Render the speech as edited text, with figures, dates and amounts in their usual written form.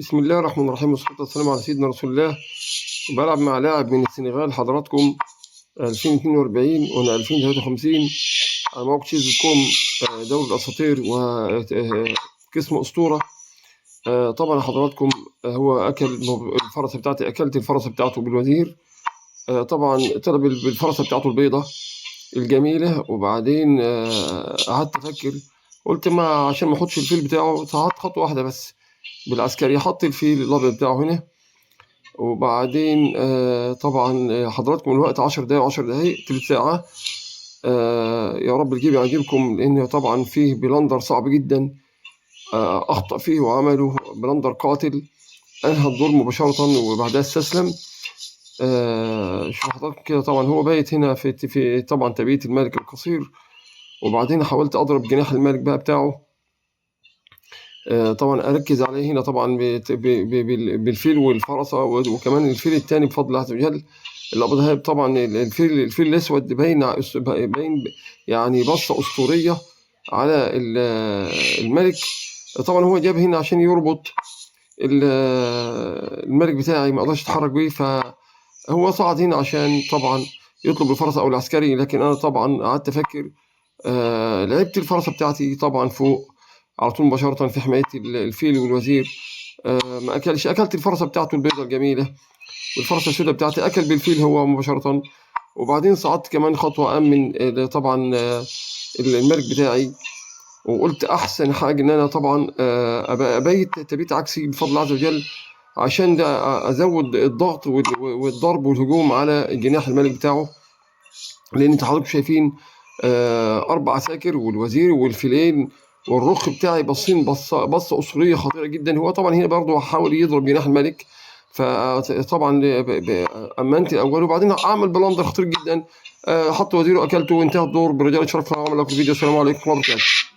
بسم الله الرحمن الرحيم، والصلاة والسلام على سيدنا رسول الله. بلعب مع لاعب من السنغال حضراتكم 2042 وأنا 2053 على موقع تشيز كوم، دوري الأساطير وقسم أسطورة. طبعا حضراتكم هو أكل الفرسة بتاعتي، أكلت الفرسة بتاعته بالوزير. طبعا طلب بالفرسة بتاعته البيضة الجميلة، وبعدين قعدت أفكر، قلت ما عشان ما أحطش الفيل بتاعه هحط خطوة واحدة بس بالعسكري، حط الفيل الأبيض بتاعه هنا. وبعدين طبعا حضراتكم الوقت 10 دقايق و10 دقايق تلت ساعة. يا رب الجيب يعجبكم، لأن طبعا فيه بلندر صعب جدا أخطأ فيه وعمله بلندر قاتل، أنهى الدور مباشرة وبعدها استسلم. شوف حضراتكم كده، طبعا هو بايت هنا في طبعا تبييت الملك القصير. وبعدين حاولت أضرب جناح الملك بقى بتاعه، طبعا أركز عليه هنا طبعا بالفيل والفرسة، وكمان الفيل التاني بفضل الله عز وجل الأبيض. طبعا الفيل الأسود باين يعني بصة أسطورية على الملك. طبعا هو جاب هنا عشان يربط الملك بتاعي ما قدرش يتحرك بيه، فهو صعد هنا عشان طبعا يطلب الفرسة أو العسكري. لكن أنا طبعا قعدت أفكر، لعبت الفرسة بتاعتي طبعا فوق على طول مباشرة في حماية الفيل والوزير. ما أكلش، أكلت الفرسة بتاعته البيضة الجميلة، والفرسة السوداء بتاعتي أكل بالفيل هو مباشرة. وبعدين صعدت كمان خطوة أمن طبعا الملك بتاعي. وقلت أحسن حاجة إن أنا طبعا أبيت تبيت عكسي بفضل الله عز وجل، عشان ده أزود الضغط والضرب والهجوم على جناح الملك بتاعه. لأن أنتوا حضراتكم شايفين 4 عساكر والوزير والفيلين والرخ بتاعي باصين بصة أسطورية خطيرة جدا. هو طبعا هنا برضه حاول يضرب جناح الملك، فطبعا أمنت الأول، وبعدين عمل بلندر خطير جدا، حط وزيره أكلته وانتهى الدور برجال شرف. عمل لكم الفيديو. السلام عليكم ورحمة الله وبركاته.